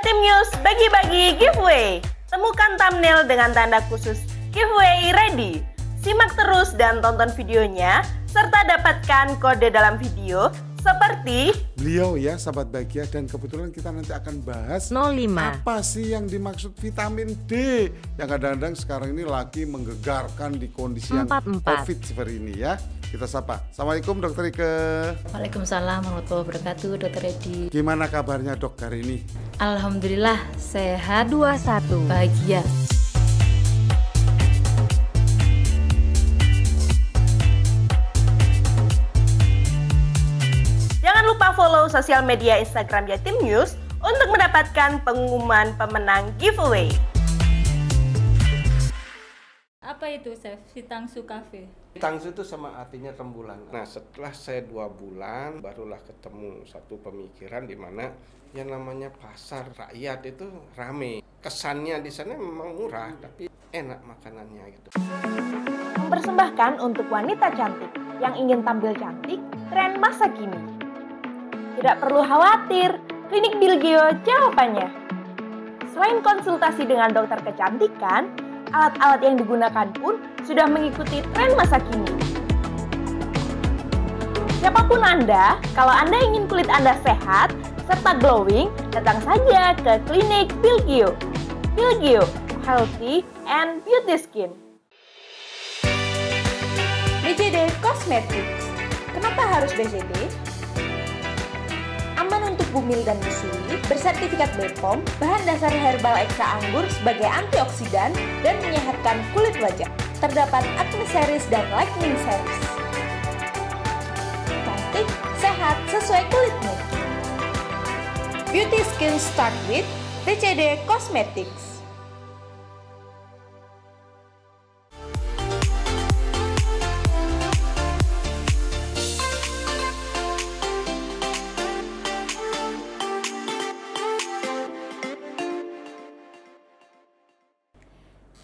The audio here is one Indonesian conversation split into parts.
Jatim News bagi-bagi giveaway. Temukan thumbnail dengan tanda khusus giveaway ready. Simak terus dan tonton videonya, serta dapatkan kode dalam video seperti beliau ya, sahabat bahagia. Dan kebetulan kita nanti akan bahas 05. Apa sih yang dimaksud vitamin D yang kadang-kadang sekarang ini lagi menggegarkan di kondisi yang 44. COVID seperti ini ya. Kita sapa. Assalamualaikum Dokter Ike. Waalaikumsalam warahmatullahi wabarakatuh, Dokter Edi. Gimana kabarnya dok hari ini? Alhamdulillah sehat, 21. bahagia. Jangan lupa follow sosial media Instagram Jatim News untuk mendapatkan pengumuman pemenang giveaway. Apa itu, Chef? Sitangsu Cafe. Tangsu itu sama artinya rembulan. Nah, setelah saya 2 bulan barulah ketemu satu pemikiran di mana yang namanya pasar rakyat itu rame. Kesannya di sana memang murah tapi enak makanannya gitu. Mempersembahkan untuk wanita cantik yang ingin tampil cantik, tren masa kini. Tidak perlu khawatir, Klinik Bilgeo jawabannya. Selain konsultasi dengan dokter kecantikan, alat-alat yang digunakan pun sudah mengikuti tren masa kini. Siapapun Anda, kalau Anda ingin kulit Anda sehat serta glowing, datang saja ke Klinik Bilgeo. Bilgeo, healthy and beauty skin. BCD Cosmetics. Kenapa harus BCD? Aman untuk bumil dan busui, bersertifikat BPOM, bahan dasar herbal eksa anggur sebagai antioksidan dan menyehatkan kulit wajah. Terdapat acne series dan lightening series. Cantik, sehat, sesuai kulitmu. Beauty skin start with BCD Cosmetics.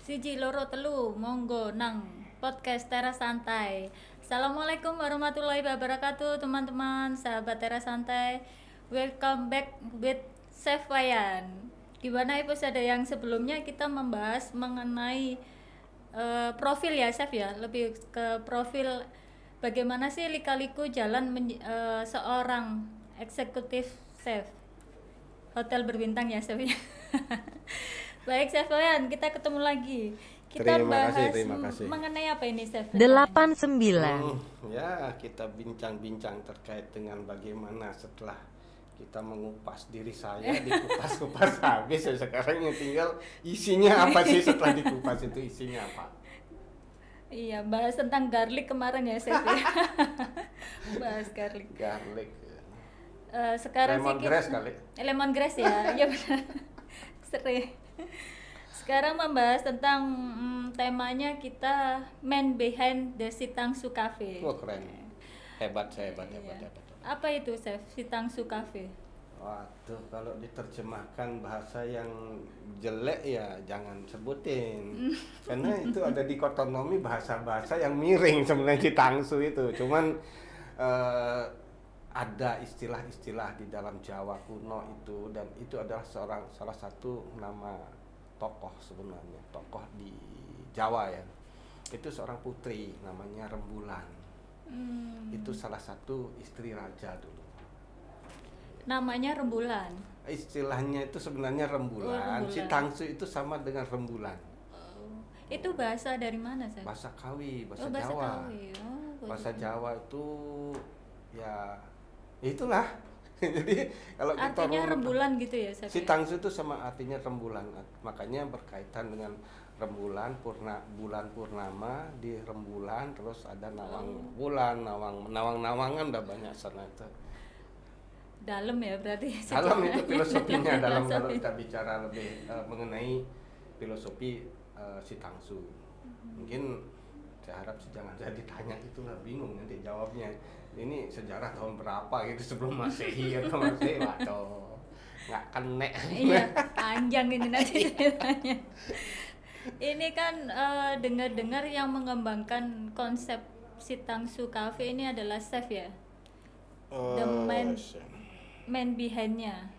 Siji loro telu, monggo nang podcast Teras Santai. Assalamualaikum warahmatullahi wabarakatuh, teman-teman, sahabat Teras Santai. Welcome back with Chef Wayan. Di mana episode yang sebelumnya kita membahas mengenai profil ya, Chef ya, lebih ke profil bagaimana sih lika-liku jalan seorang eksekutif chef hotel berbintang ya, Chef ya. Baik, Chef Wayan, kita ketemu lagi. Kita Terima bahas kasih. mengenai apa ini, Chef? 89. Ya, kita bincang-bincang terkait dengan bagaimana setelah kita mengupas diri saya, dikupas-kupas habis ya, sekarang yang tinggal isinya apa sih setelah dikupas itu isinya apa? Iya, bahas tentang garlic kemarin ya, Chef ya. Bahas garlic. Garlic. Sekarang Lemongrass kali. Lemongrass ya, iya benar. Sering. Sekarang membahas tentang temanya kita man behind the Sitangsu Cafe. Wah, keren. Hebat. Iya. Apa itu, Chef, Sitangsu Cafe? Waduh, kalau diterjemahkan bahasa yang jelek ya jangan sebutin. Karena itu ada dikotomi bahasa-bahasa yang miring sebenarnya Sitangsu itu. Cuman ada istilah-istilah di dalam Jawa kuno itu, dan itu adalah salah satu nama tokoh sebenarnya, tokoh di Jawa ya. Itu seorang putri namanya Rembulan. Itu salah satu istri raja dulu. Namanya Rembulan. Istilahnya itu sebenarnya Rembulan. Rembulan. Sitangsu itu sama dengan rembulan. Itu bahasa dari mana, Chef? Bahasa Kawi, bahasa bahasa Jawa. Kawi. Bahasa Jawa itu ya itulah. Jadi kalau kita artinya rembulan gitu ya, Chef? Sitangsu itu sama artinya rembulan. Makanya berkaitan dengan rembulan, bulan purnama di rembulan, terus ada nawang bulan, nawang-nawangan udah banyak sana itu. Dalam ya berarti. Dalam itu filosofinya, dalam kalau kita bicara lebih mengenai filosofi Sitangsu. Mungkin saya harap sih jangan saya ditanya itulah, bingung nanti jawabnya. Ini sejarah tahun berapa gitu, sebelum Masehi atau Masehi, waduh nggak kena. Iya, panjang ini nanti ceritanya. Ini kan dengar-dengar yang mengembangkan konsep Sitangsu Cafe ini adalah chef ya, the man behind-nya.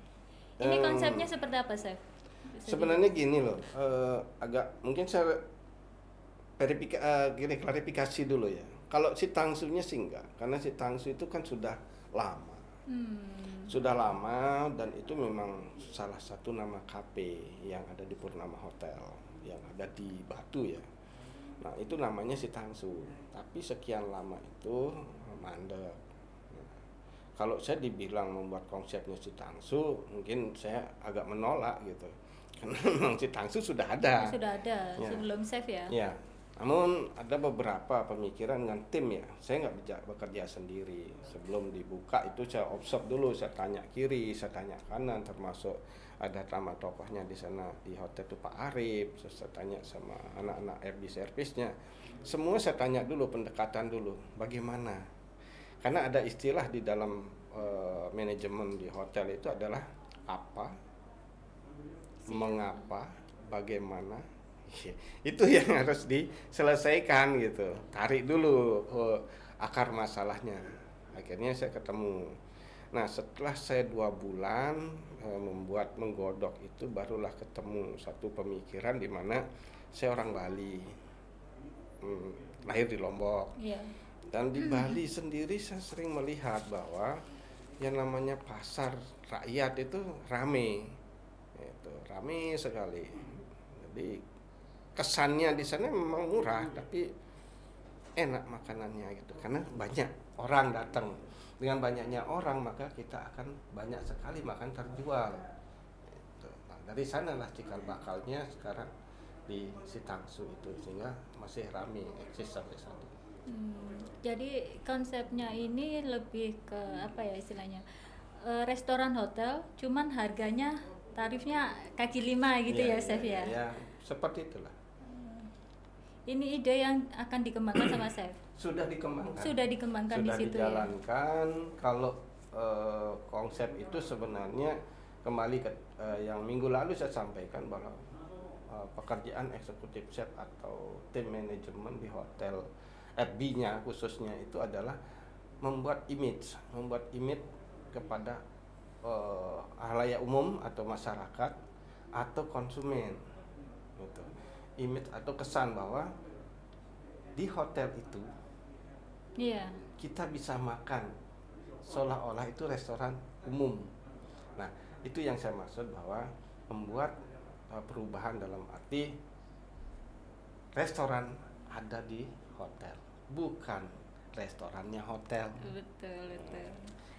Ini konsepnya seperti apa, Chef? Sebenarnya gini loh, agak mungkin saya klarifikasi dulu ya. Kalau si tangsunya sih enggak, karena si tangsu itu kan sudah lama. Sudah lama, dan itu memang salah satu nama kafe yang ada di Purnama Hotel yang ada di Batu ya. Nah itu namanya si tangsu, tapi sekian lama itu mandek. Nah, kalau saya dibilang membuat konsepnya si tangsu, mungkin saya agak menolak gitu, karena memang si tangsu sudah ada. Sudah ada Ya. sebelum Chef ya. Ya, namun ada beberapa pemikiran dengan tim ya. Saya nggak bekerja sendiri. Sebelum dibuka itu saya observe dulu, saya tanya kiri, saya tanya kanan, termasuk ada nama tokohnya di sana di hotel itu Pak Arif. Saya tanya sama anak-anak RD servisnya. Semua saya tanya dulu, pendekatan dulu, bagaimana? Karena ada istilah di dalam manajemen di hotel itu adalah apa, mengapa, bagaimana. Itu yang harus diselesaikan gitu. Tarik dulu akar masalahnya. Akhirnya saya ketemu. Nah setelah saya 2 bulan menggodok itu, barulah ketemu satu pemikiran di mana saya orang Bali, lahir di Lombok. Iya. Dan di Bali sendiri saya sering melihat bahwa yang namanya pasar rakyat itu rame, itu rame sekali. Jadi kesannya di sana memang murah, tapi enak makanannya gitu, karena banyak orang datang. Dengan banyaknya orang maka kita akan banyak sekali makan terjual. Gitu. Nah, dari sanalah cikal bakalnya sekarang di si tangsu itu, sehingga masih ramai eksis sampai saat ini. Jadi konsepnya ini lebih ke apa ya istilahnya, restoran hotel, cuman harganya tarifnya kaki 5 gitu ya, Chef ya. Ya, seperti itulah. Ini ide yang akan dikembangkan sama Chef. Sudah dikembangkan. Sudah dikembangkan Sudah di situ ya. dijalankan. Kalau konsep itu sebenarnya kembali ke yang minggu lalu saya sampaikan bahwa pekerjaan eksekutif chef atau tim manajemen di hotel FB-nya khususnya itu adalah membuat image kepada halayak umum atau masyarakat atau konsumen gitu. Image atau kesan bahwa di hotel itu Iya. kita bisa makan seolah-olah itu restoran umum. Nah, itu yang saya maksud bahwa membuat perubahan dalam arti restoran ada di hotel, bukan restorannya hotel. Betul.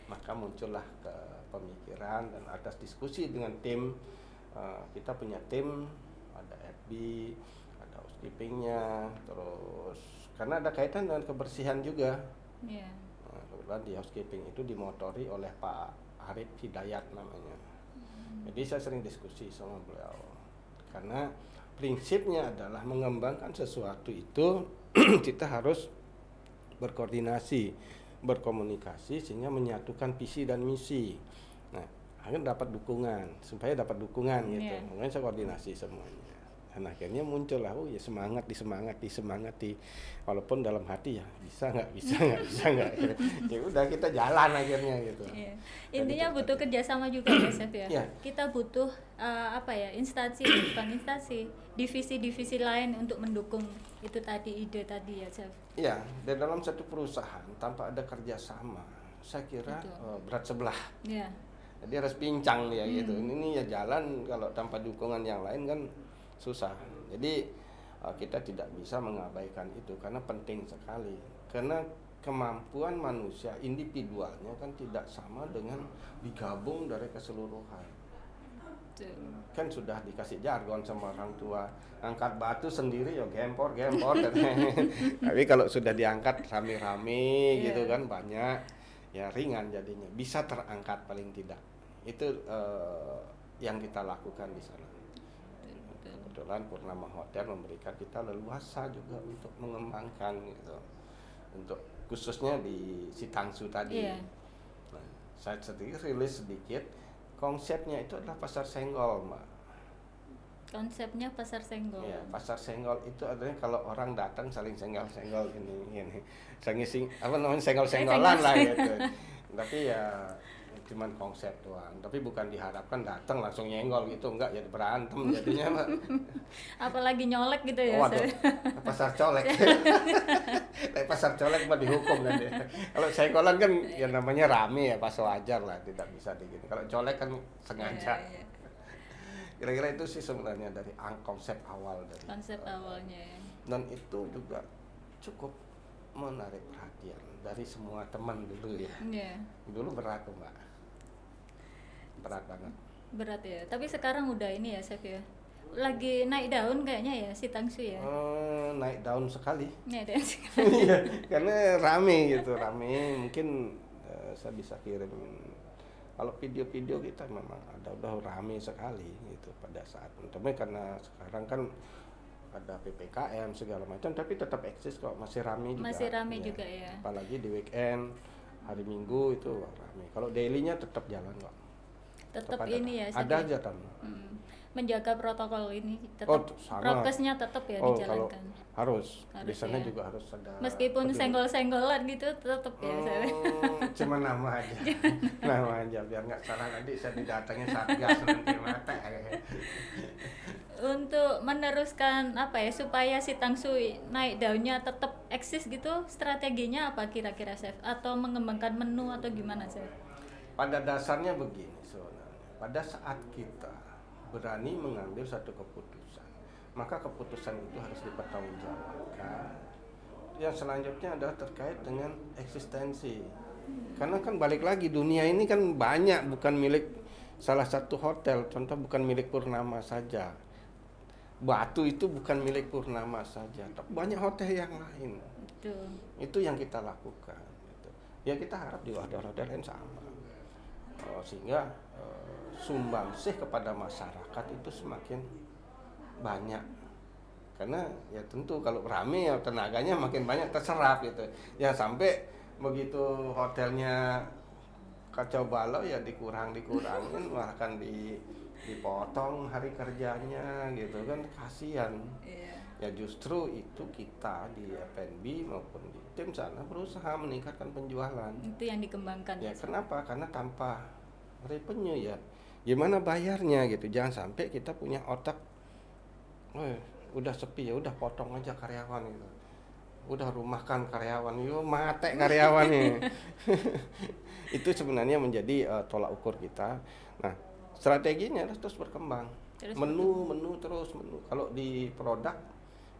Maka muncullah ke pemikiran dan atas diskusi dengan tim. Kita punya tim, ada FB, ada housekeepingnya, terus karena ada kaitan dengan kebersihan juga. Iya. Nah, kebetulan di housekeeping itu dimotori oleh Pak Arif Hidayat namanya. Jadi saya sering diskusi sama beliau, karena prinsipnya adalah mengembangkan sesuatu itu kita harus berkoordinasi, berkomunikasi sehingga menyatukan visi dan misi. Nah, akhirnya dapat dukungan, supaya dapat dukungan gitu. Yeah. Makanya saya koordinasi semuanya. Dan akhirnya muncul lah, oh ya disemangati, walaupun dalam hati ya bisa nggak, ya udah kita jalan akhirnya gitu. Iya. Intinya butuh kerjasama juga ya, Chef ya. Iya. Kita butuh instansi, bukan instansi, divisi-divisi lain untuk mendukung itu tadi, ide tadi ya, Chef. Iya, dan dalam satu perusahaan tanpa ada kerjasama, saya kira berat sebelah. Iya. Jadi harus pincang ya gitu. Ini ya jalan, kalau tanpa dukungan yang lain kan susah. Jadi kita tidak bisa mengabaikan itu karena penting sekali. Karena kemampuan manusia individualnya kan tidak sama dengan digabung dari keseluruhan. Kan sudah dikasih jargon sama orang tua, angkat batu sendiri ya gempor. Tapi kalau sudah diangkat rame-rame gitu kan banyak, ya ringan jadinya. Bisa terangkat paling tidak. Itu yang kita lakukan di sana. Kebetulan Purnama Hotel memberikan kita leluasa juga untuk mengembangkan gitu, untuk khususnya di si tangsu tadi. Iya. Nah, saya rilis sedikit, konsepnya itu adalah pasar senggol, Mbak. Konsepnya pasar senggol. Ya, pasar senggol itu adalah kalau orang datang saling senggol-senggol ini. Senggol-senggolan lah gitu. Tapi ya cuman konsep doang, tapi bukan diharapkan datang langsung nyenggol gitu, enggak, jadi berantem jadinya Mbak. Apalagi nyolek gitu ya. Waduh, pasar colek. Pasar colek Mbak dihukum nanti. Kalau senggolan kan ya namanya rame ya, pas wajar lah, tidak bisa digini. Kalau colek kan sengaja. Iya. Kira-kira itu sih sebenarnya dari konsep awal dari Konsep awalnya ya. dan itu juga cukup menarik perhatian dari semua teman dulu ya. Iya. Dulu berat tuh Mbak, berat banget. Berat ya. Tapi sekarang udah ini ya, Chef ya. Lagi naik daun kayaknya ya si Tangsu ya. Naik daun sekali. Naik daun. Iya, karena rame gitu, rame. Mungkin saya bisa kirim. Kalau video-video kita memang udah rame sekali gitu pada saat. Tapi karena sekarang kan ada PPKM segala macam, tapi tetap eksis kok, masih rame juga. Masih rame juga ya. Apalagi di weekend, hari Minggu itu rame. Kalau daily-nya tetap jalan kok. Tetap ada, ini ya. ada aja kan. Menjaga protokol ini Oh, tetap sama. prokesnya tetap ya dijalankan. Kalau harus di sana ya. juga harus ada. Meskipun peduli. senggol-senggolan gitu tetap ya. Cuma nama aja. Nama aja biar nggak salah, nanti saya didatangnya Satgas nanti mata. Untuk meneruskan apa ya supaya si Tangsu naik daunnya tetap eksis gitu, strateginya apa kira-kira Chef? Atau mengembangkan menu atau gimana Chef? Pada dasarnya begini sebenarnya. Pada saat kita berani mengambil satu keputusan, maka keputusan itu harus dipertanggungjawabkan. Yang selanjutnya adalah terkait dengan eksistensi. Karena kan balik lagi, dunia ini kan banyak, bukan milik salah satu hotel. Contoh, bukan milik Purnama saja. Batu itu bukan milik Purnama saja, tapi banyak hotel yang lain. Betul. Itu yang kita lakukan gitu. Ya kita harap di hotel-hotel lain sama. Sehingga sumbangsih kepada masyarakat itu semakin banyak. Karena ya tentu kalau rame ya tenaganya makin banyak terserap gitu. Ya sampai begitu hotelnya kacau balau ya dikurangin, bahkan dipotong hari kerjanya gitu kan, kasihan. Iya. Ya justru itu kita di F&B maupun di tim sana berusaha meningkatkan penjualan. Itu yang dikembangkan. Ya kenapa? Karena tanpa revenue ya gimana bayarnya gitu. Jangan sampai kita punya otak, udah sepi ya udah potong aja karyawan gitu, udah rumahkan karyawan, yuk mate karyawan nih. Itu sebenarnya menjadi tolak ukur kita. Nah strateginya harus terus berkembang, menu terus. Kalau di produk,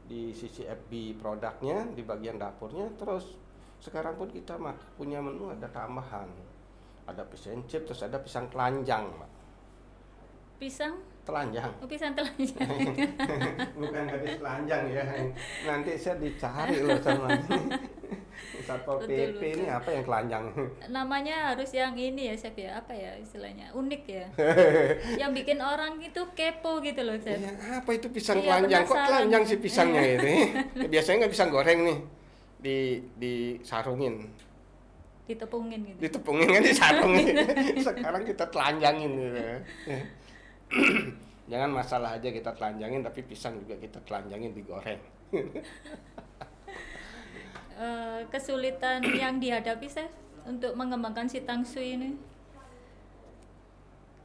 di sisi FB produknya, di bagian dapurnya terus. Sekarang pun kita punya menu, ada tambahan, ada pisang chip, terus ada pisang telanjang Mbak. Pisang Telanjang. Oh, pisang telanjang. Bukan gadis telanjang ya. Nanti saya dicari loh sama Satpol PP ini apa yang telanjang. Namanya harus yang ini ya Chef ya, apa ya istilahnya, unik ya. Yang bikin orang itu kepo gitu loh Chef. Ya, apa itu pisang Iya, telanjang? Kok penasaran. telanjang sih pisangnya ini? Ya, biasanya nggak pisang goreng nih, disarungin, Ditepungin gitu. ditepungin kan disarungin. Sekarang kita telanjangin gitu. Jangan masalah aja kita telanjangin, tapi pisang juga kita telanjangin digoreng. Kesulitan yang dihadapi Chef untuk mengembangkan si Tangsu ini?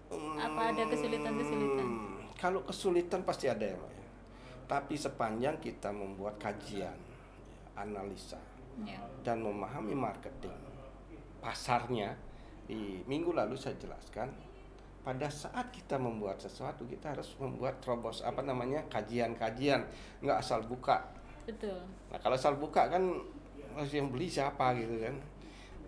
Apa ada kesulitan-kesulitan? Kalau kesulitan pasti ada ya, Mbak. Tapi sepanjang kita membuat kajian, analisa, Ya. dan memahami marketing pasarnya, di minggu lalu saya jelaskan, pada saat kita membuat sesuatu kita harus membuat kajian-kajian, nggak asal buka. Betul. Nah kalau asal buka kan yang beli siapa gitu kan,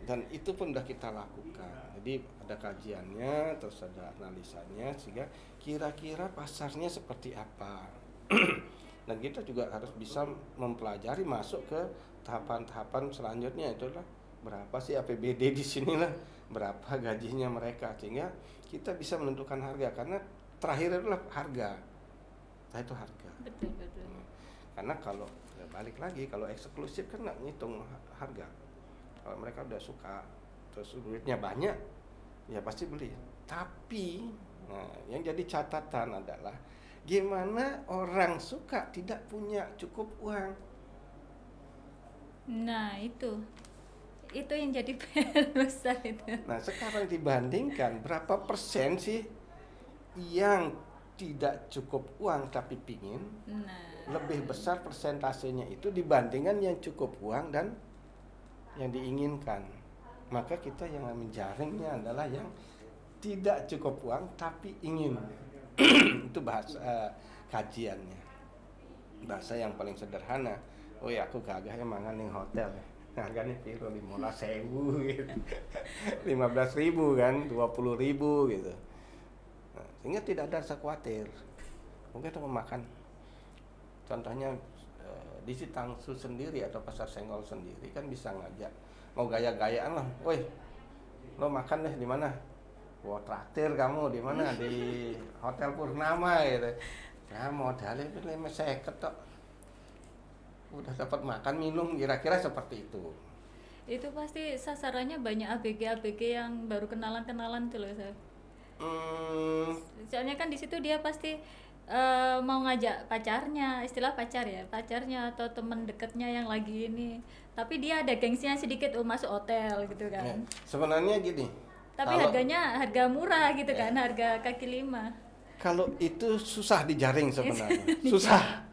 dan itu pun udah kita lakukan. Jadi ada kajiannya, terus ada analisanya, sehingga kira-kira pasarnya seperti apa. Dan kita juga harus bisa mempelajari, masuk ke tahapan-tahapan selanjutnya, itu adalah berapa sih APBD di sini lah, berapa gajinya mereka, sehingga kita bisa menentukan harga. Karena terakhir adalah harga. Nah itu harga. Betul. Karena kalau ya balik lagi, kalau eksklusif kan nggak ngitung harga. Kalau mereka udah suka, terus duitnya banyak, ya pasti beli. Tapi yang jadi catatan adalah gimana orang suka tidak punya cukup uang. Nah itu itu yang jadi PR besar itu. Nah sekarang dibandingkan berapa persen sih yang tidak cukup uang tapi pingin, lebih besar persentasenya itu dibandingkan yang cukup uang dan yang diinginkan. Maka kita yang menjaringnya adalah yang tidak cukup uang tapi ingin. Itu bahasa kajiannya, bahasa yang paling sederhana. Oh ya, aku kagak mangan ning hotel, harganya piro 15.000 gitu, 15.000 kan, 20.000 gitu. Nah, sehingga tidak ada rasa khawatir. Mungkin kita makan, contohnya di Sitangsu sendiri atau Pasar Senggol sendiri kan bisa ngajak, mau gaya-gayaan lah, woi, lo makan deh di mana? Wah, traktir kamu di mana? Di Hotel Purnama gitu. Nah, modalnya 50 tok. Udah dapat makan minum, kira-kira seperti itu. Itu pasti sasarannya banyak ABG yang baru kenalan tuh loh, Chef. Soalnya kan di situ dia pasti mau ngajak pacarnya, istilah pacarnya atau teman dekatnya yang lagi ini. Tapi dia ada gengsinya sedikit, masuk hotel gitu kan. Ya, sebenarnya gini. Tapi harga murah gitu kan, harga kaki 5. Kalau itu susah dijaring sebenarnya, susah.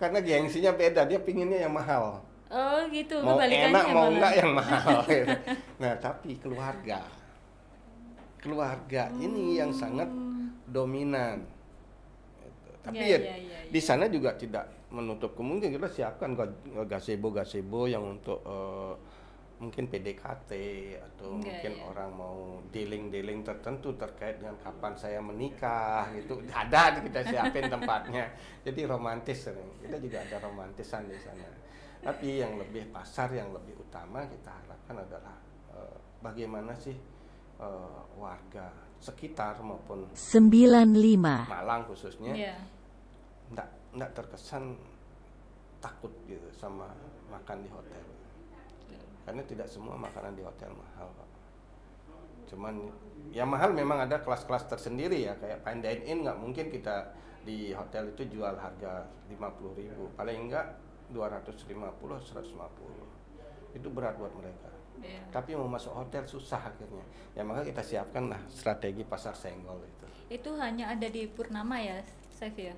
Karena gengsinya beda, dia pinginnya yang mahal. Oh gitu, mau kebalikannya enak mau malah. enggak yang mahal gitu. Nah tapi keluarga ini yang sangat dominan gitu. Tapi Ya. di sana juga tidak menutup kemungkinan kita siapkan gazebo yang untuk mungkin PDKT atau mungkin orang mau dealing tertentu terkait dengan kapan saya menikah gitu, ada kita siapin tempatnya. Jadi romantis, kita juga ada romantisan di sana. Tapi yang lebih pasar, yang lebih utama kita harapkan adalah bagaimana sih warga sekitar maupun 95 Malang khususnya enggak terkesan takut gitu sama makan di hotel. Karena tidak semua makanan di hotel mahal, Pak. Cuman ya mahal memang ada kelas-kelas tersendiri ya, kayak fine dine in nggak mungkin kita di hotel itu jual harga 50.000, paling enggak 250 150. Itu berat buat mereka. Tapi mau masuk hotel susah akhirnya. Ya maka kita siapkan lah strategi pasar senggol itu. Itu hanya ada di Purnama ya, Chef ya?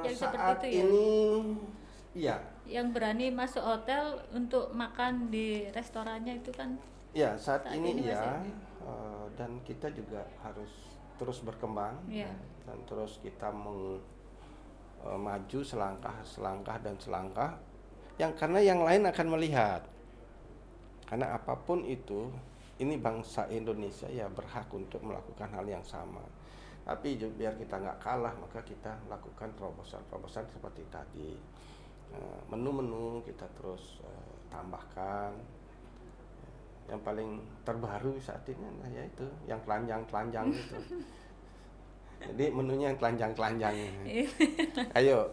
Yang Saat seperti itu ya? ini iya. Yang berani masuk hotel untuk makan di restorannya itu kan? Ya saat ini ya, masih dan kita juga harus terus berkembang dan terus kita maju selangkah dan selangkah. Karena yang lain akan melihat. Karena apapun itu, ini bangsa Indonesia ya berhak untuk melakukan hal yang sama. Tapi biar kita nggak kalah, maka kita lakukan terobosan seperti tadi. Menu-menu kita terus tambahkan. Yang paling terbaru saat ini yaitu yang telanjang itu. Jadi menunya yang telanjang. Ayo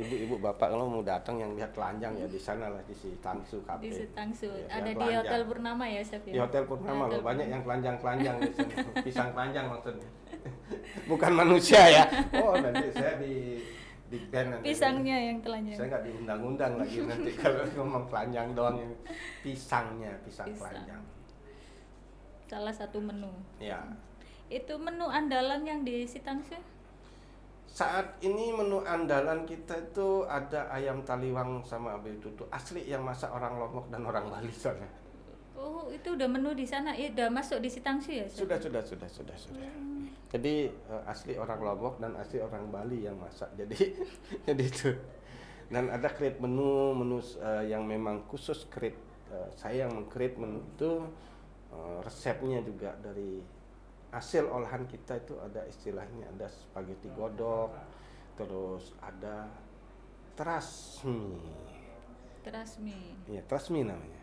ibu-ibu bapak kalau mau datang yang lihat telanjang ya di sana lah, di Sitangsu Cafe. Di Sitangsu. Ya, ada di Hotel Purnama ya, Chef ya? Di Hotel Purnama loh, banyak yang telanjang di sini. Pisang telanjang maksudnya. Bukan manusia ya. Oh, nanti saya di band nanti. Pisangnya yang telanjang. Saya nggak diundang-undang lagi nanti kalau ngomong telanjang doang ini. Pisang telanjang. Salah satu menu. Ya. Itu menu andalan yang di Sitangsu? Saat ini menu andalan kita itu ada ayam taliwang sama abe tutu asli yang masak orang Lombok dan orang Bali soalnya. Oh, itu udah menu di sana, udah masuk di Sitangsu ya? Sudah. Jadi asli orang Lombok dan asli orang Bali yang masak. Jadi itu. Dan ada create menu yang memang khusus create. Saya yang meng-create menu itu resepnya juga dari hasil olahan kita itu ada istilahnya, ada spaghetti godok, terus ada terasmi. Iya, terasmi namanya.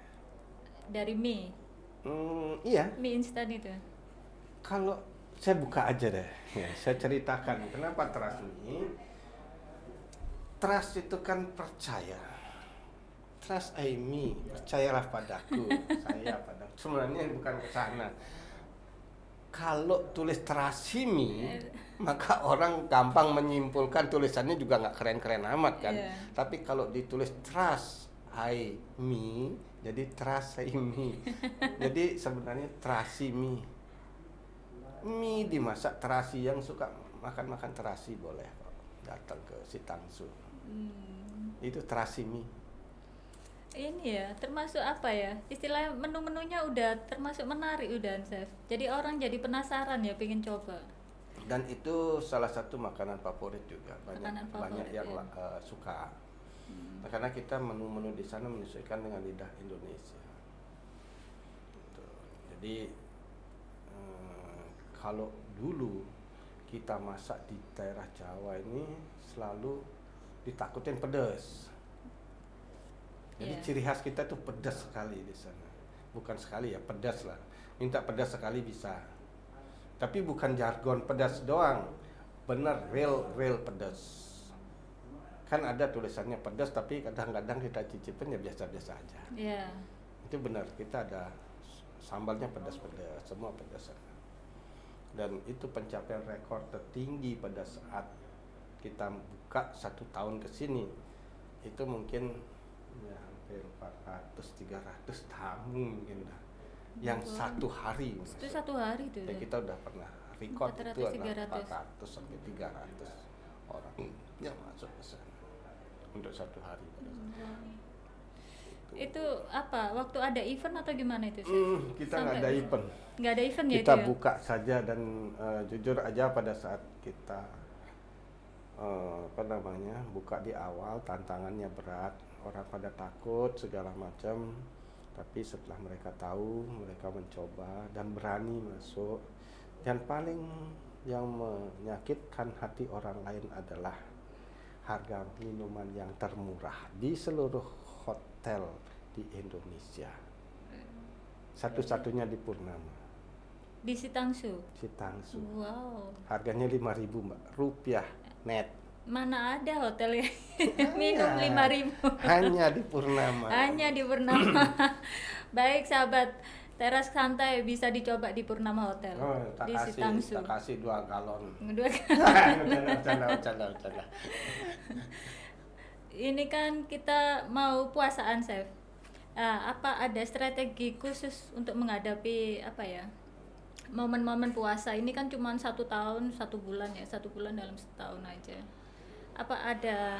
Dari mie? Iya. Mie instan itu? Kalau saya buka aja deh, ya, saya ceritakan kenapa terasmi. Trust itu kan percaya. Trust me, percayalah padaku, saya padaku. Sebenarnya bukan ke sana. Kalau tulis terasimi, maka orang gampang menyimpulkan tulisannya juga nggak keren-keren amat kan. Tapi kalau ditulis trust me, jadi terasi mie. Jadi sebenarnya terasi mie. Mie dimasak terasi, yang suka makan terasi boleh kok datang ke Sitangsu. Itu terasi mie. Ini ya termasuk apa ya, istilah menu-menunya udah termasuk menarik udah chef, jadi orang jadi penasaran ya, pengen coba. Dan itu salah satu makanan favorit juga, Makanan banyak favorit, yang ya. suka. Nah, karena kita menu-menu di sana menyesuaikan dengan lidah Indonesia. Gitu. Jadi kalau dulu kita masak di daerah Jawa ini selalu ditakutin pedas. Jadi ciri khas kita tuh pedas sekali di sana. Bukan sekali ya, pedas lah. Minta pedas sekali bisa. Tapi bukan jargon pedas doang. Bener real pedas. Kan ada tulisannya pedas, tapi kadang-kadang kita cicipin ya biasa-biasa aja. Iya. Itu benar, kita ada sambalnya pedas-pedas, semua pedas. Dan itu pencapaian rekor tertinggi pada saat kita buka 1 tahun ke sini. Itu mungkin ya hampir 400-300 tamu mungkin dah. Yang satu hari. Itu satu hari tuh. Ya, kita udah pernah record 400, itu adalah 300. 400 sampai 300 orang yang masuk ke sana untuk 1 hari. Itu apa? Waktu ada event atau gimana itu? Kita nggak ada event. Nggak ada event ya Kita itu ya? buka saja dan jujur aja pada saat kita buka di awal tantangannya berat, orang pada takut segala macam. Tapi setelah mereka tahu, mereka mencoba dan berani masuk. Dan paling yang menyakitkan hati orang lain adalah harga minuman yang termurah di seluruh hotel di Indonesia. Satu-satunya di Purnama. Di Sitangsu. Sitangsu. Wow. Harganya 5.000 Mbak, rupiah net. Mana ada hotel yang minum 5.000? Hanya di Purnama. Hanya di Purnama. Baik sahabat Teras Santai, bisa dicoba di Purnama Hotel. Oh, di Sitangsu. tak kasih 2 galon. 2 Bercanda. Ini kan kita mau puasaan, Chef. Apa ada strategi khusus untuk menghadapi apa ya, momen-momen puasa ini? Kan cuma 1 tahun 1 bulan ya, 1 bulan dalam setahun aja. Apa ada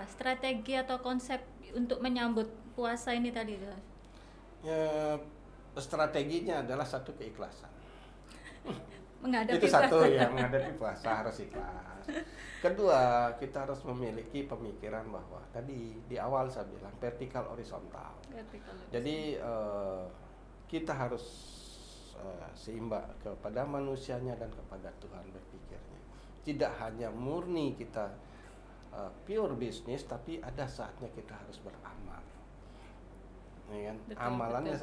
strategi atau konsep untuk menyambut puasa ini tadi? Ya, strateginya adalah satu, keikhlasan. Menghadapi Itu satu puasa. ya, menghadapi puasa harus ikhlas. Kedua, kita harus memiliki pemikiran bahwa tadi di awal saya bilang vertikal horizontal. Jadi kita harus seimbang kepada manusianya dan kepada Tuhan berpikirnya. Tidak hanya murni kita pure bisnis, tapi ada saatnya kita harus beramal. Ya kan? Amalannya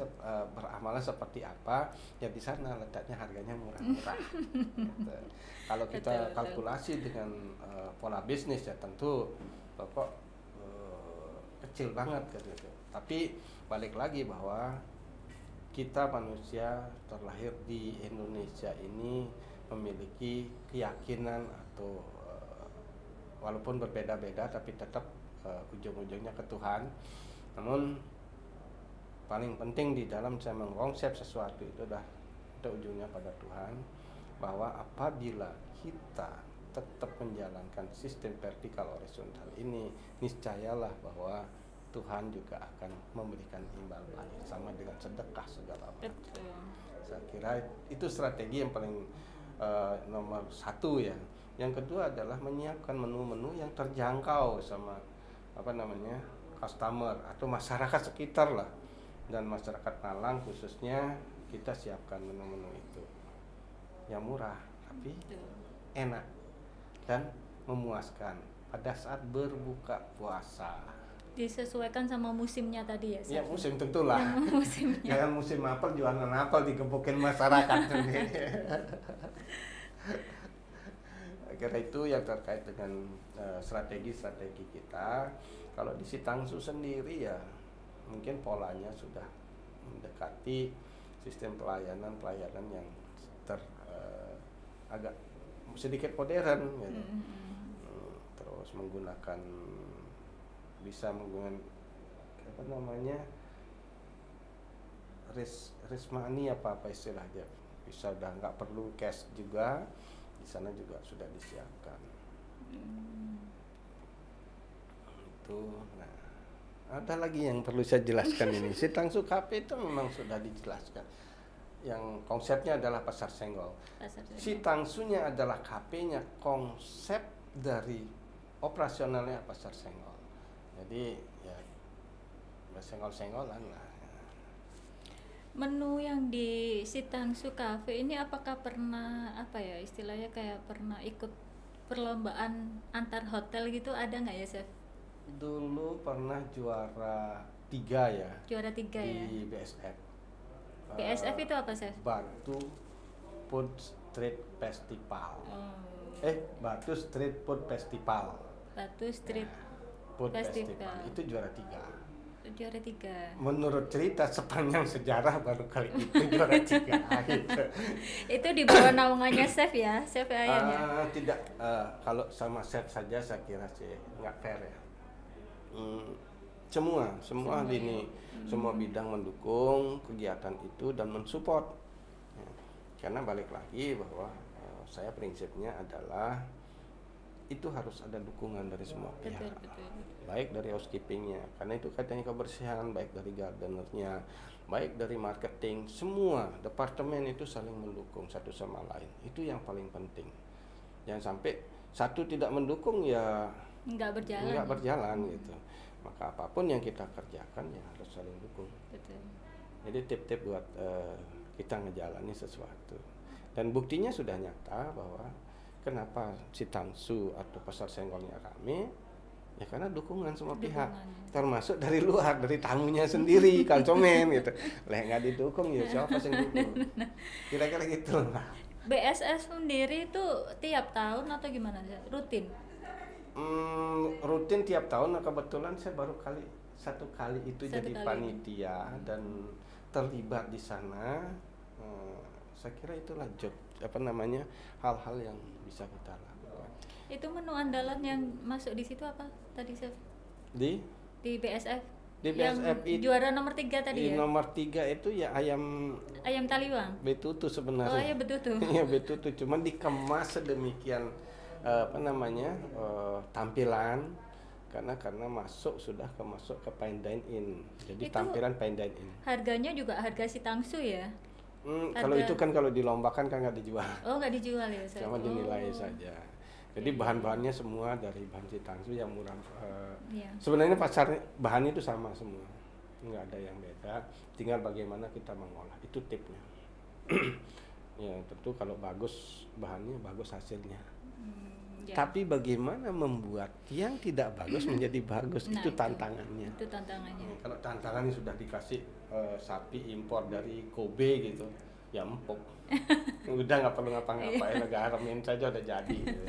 beramalan seperti apa? Ya di sana letaknya harganya murah-murah. Gitu. Kalau kita kalkulasi dengan pola bisnis ya tentu kok kecil banget gitu. Tapi balik lagi bahwa kita manusia terlahir di Indonesia ini memiliki keyakinan atau walaupun berbeda-beda tapi tetap ujung-ujungnya ke Tuhan. Namun paling penting di dalam saya mengkonsep sesuatu itu ujungnya pada Tuhan, bahwa apabila kita tetap menjalankan sistem vertikal horizontal ini, niscayalah bahwa Tuhan juga akan memberikan imbal balik sama dengan sedekah segala macam. Saya kira itu strategi yang paling nomor 1 ya. Yang kedua adalah menyiapkan menu-menu yang terjangkau sama customer atau masyarakat sekitar lah. Dan masyarakat Malang khususnya kita siapkan menu-menu itu yang murah tapi enak dan memuaskan pada saat berbuka puasa. Disesuaikan sama musimnya tadi ya? Ya musim tentulah. Musimnya. Jangan musim apel jualan apel digebukin masyarakat. Kira itu yang terkait dengan strategi-strategi kita. Kalau di Sitangsu sendiri ya mungkin polanya sudah mendekati sistem pelayanan yang agak sedikit modern gitu. Terus bisa menggunakan risk money apa istilahnya, bisa udah nggak perlu cash juga, di sana juga sudah disiapkan. Itu. Nah, ada lagi yang perlu saya jelaskan ini. Si Tangsu Cafe itu memang sudah dijelaskan. Yang konsepnya adalah pasar senggol. Si Tangsunya adalah kafenya, konsep dari operasionalnya pasar senggol. Jadi ya senggol-senggolan lah. Menu yang di Si Tangsu Cafe ini apakah pernah istilahnya kayak pernah ikut perlombaan antar hotel gitu, ada nggak ya, Chef? Dulu pernah juara 3 ya. Juara 3 ya. Di BSF. BSF itu apa, Chef? Batu Food Street Festival. Batu Street Food Festival. Batu Street Food Festival. Festival. Itu juara 3. Juara 3. Menurut cerita sepanjang sejarah baru kali itu juara 3 gitu. Itu di bawah naungannya Chef ya, Chef Ayam ya? Tidak, kalau sama chef saja saya kira sih nggak fair ya. Semua lini, semua bidang mendukung kegiatan itu dan mensupport. Ya, karena balik lagi bahwa saya prinsipnya adalah itu harus ada dukungan dari semua pihak. Betul. Baik dari housekeepingnya, karena itu katanya kebersihan, baik dari gardenernya, baik dari marketing, semua departemen itu saling mendukung satu sama lain. Itu yang paling penting. Jangan sampai satu tidak mendukung ya nggak berjalan gitu. Maka apapun yang kita kerjakan ya harus saling dukung. Betul. Jadi tip-tip buat kita ngejalani sesuatu. Dan buktinya sudah nyata bahwa kenapa Si Tangsu atau pasar senggolnya rame, ya karena dukungan semua pihak, termasuk dari luar, dari tamunya sendiri, konsumen gitu. Lah nggak didukung ya siapa yang dukung? Kira-kira gitu lah. BSS sendiri itu tiap tahun atau gimana sih? Rutin? Rutin tiap tahun. Nah, kebetulan saya baru satu kali itu jadi panitia dan terlibat di sana. Saya kira itulah hal-hal yang bisa kita lakukan. Itu menu andalan yang masuk di situ apa tadi, Chef? Di BSF? Di yang BSF itu juara nomor 3 tadi ya? Nomor 3 itu ya ayam taliwang? betutu sebenarnya. Oh iya betutu. Iya betutu, cuman dikemas sedemikian tampilan karena sudah masuk ke fine dine in. Jadi itu tampilan fine dine in. Harganya juga harga Si Tangsu ya? Kalau itu kan kalau dilombakan kan nggak dijual. Oh nggak dijual ya? Cuma dinilai saja. Jadi bahan-bahannya semua dari bahan Si Tangsu yang murah. Sebenarnya pasar bahan itu sama semua, nggak ada yang beda. Tinggal bagaimana kita mengolah, itu tipnya. Ya tentu kalau bagus bahannya, bagus hasilnya. Tapi bagaimana membuat yang tidak bagus menjadi bagus, itu tantangannya. Itu tantangannya. Kalau tantangannya sudah dikasih sapi impor dari Kobe gitu, ya empuk. Udah nggak perlu ngapa-ngapain, garamin saja udah jadi. Gitu.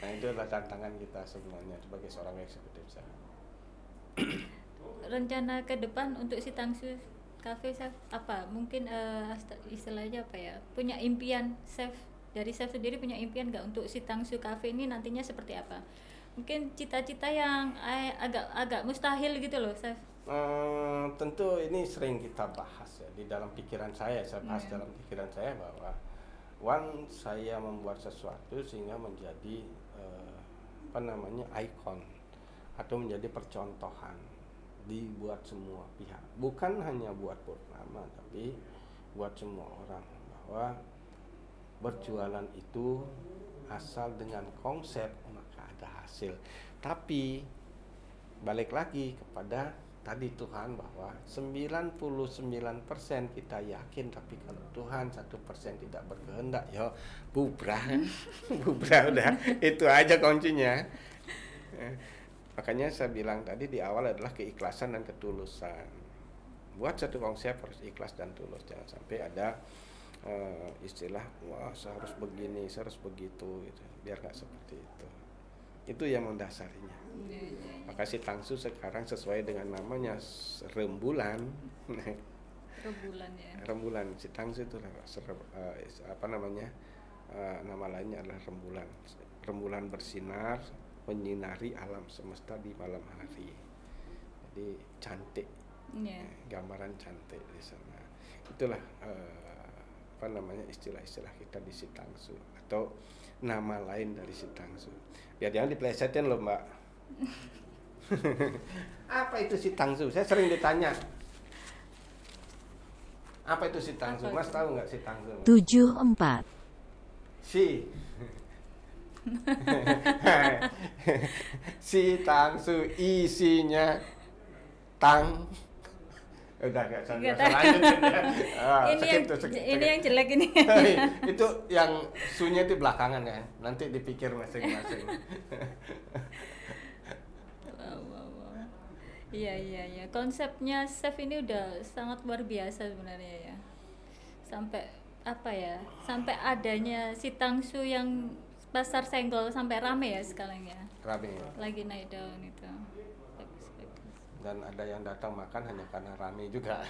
Nah itu adalah tantangan kita sebenarnya sebagai seorang eksekutif saya. Rencana ke depan untuk Si Tangsu Cafe, Chef, apa? Mungkin istilahnya apa ya? Punya impian, Chef? Dari Chef sendiri punya impian nggak untuk Si Tangsu Cafe ini nantinya seperti apa? Mungkin cita-cita yang agak mustahil gitu loh, Chef. Tentu ini sering kita bahas ya di dalam pikiran saya bahas dalam pikiran saya bahwa saya membuat sesuatu sehingga menjadi ikon atau menjadi percontohan dibuat semua pihak, bukan hanya buat Purnama tapi buat semua orang, bahwa berjualan itu asal dengan konsep maka ada hasil. Tapi balik lagi kepada tadi Tuhan, bahwa 99% kita yakin, tapi kalau Tuhan 1% tidak berkehendak, ya bubrah. Bubrah udah, itu aja kuncinya. Makanya saya bilang tadi di awal adalah keikhlasan dan ketulusan. Buat satu konsep harus ikhlas dan tulus, jangan sampai ada istilah wah saya harus begini, saya harus begitu gitu. Biar nggak seperti itu. Itu yang mendasarinya. Maka Si Tangsu sekarang sesuai dengan namanya rembulan. Rembulan ya. Rembulan. Si Tangsu itu nama lainnya adalah rembulan. Rembulan bersinar menyinari alam semesta di malam hari. Jadi cantik. Gambaran cantik di sana. itulah apa namanya istilah-istilah kita di Sitangsu atau nama lain dari Sitangsu. Biar jangan dipelesetin loh Mbak. Apa itu Sitangsu? Saya sering ditanya. Apa itu Sitangsu? Mas tahu nggak Sitangsu? 74. Sitangsu isinya tang. Udah nggak usah lanjutin ya. Ini yang jelek ini. Itu yang sunya itu belakangan ya. Nanti dipikir masing-masing. Wow. Iya. Konsepnya chef ini udah sangat luar biasa sebenarnya ya. Sampai apa ya? Sampai adanya Sitangsu yang pasar Senggol sampai rame ya sekarang ya. Rame. Lagi naik daun itu. Bagus. Dan ada yang datang makan hanya karena rame juga.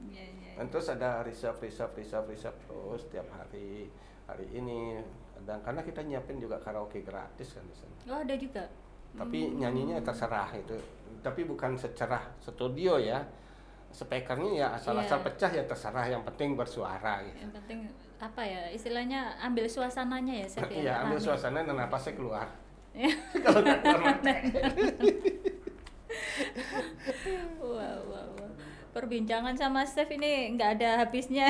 Iya. Dan terus ada reserve terus tiap hari ini. Dan karena kita nyiapin juga karaoke gratis kan di sana. Oh, ada juga. Tapi nyanyinya terserah itu. Tapi bukan secerah studio ya. Speakernya ya asal-asal pecah ya terserah, yang penting bersuara gitu. Yang penting apa ya? Istilahnya ambil suasananya ya, Chef ya. Iya, ambil Rame. suasana dan napasnya keluar. Kalau nggak keluar mati. Wow. Perbincangan sama Chef ini nggak ada habisnya.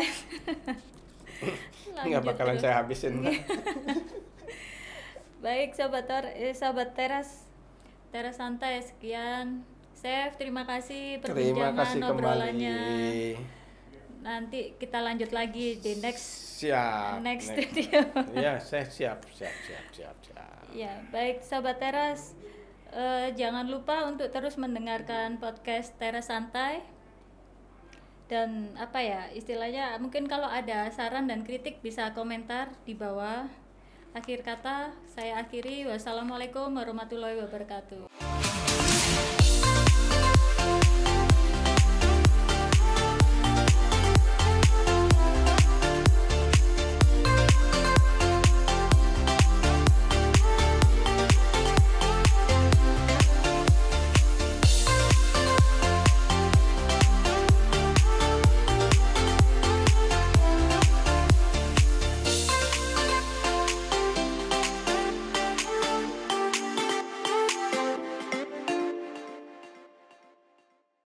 Nggak bakalan terus. saya habisin. Baik sahabat teras santai, sekian Chef, terima kasih Terima perbincangan kasih obrolannya. kembali. Nanti kita lanjut lagi di next Siap. studio. Iya, saya siap. Ya, baik sahabat teras, jangan lupa untuk terus mendengarkan podcast Teras Santai. Dan apa ya, istilahnya mungkin kalau ada saran dan kritik bisa komentar di bawah. Akhir kata saya akhiri, wassalamualaikum warahmatullahi wabarakatuh.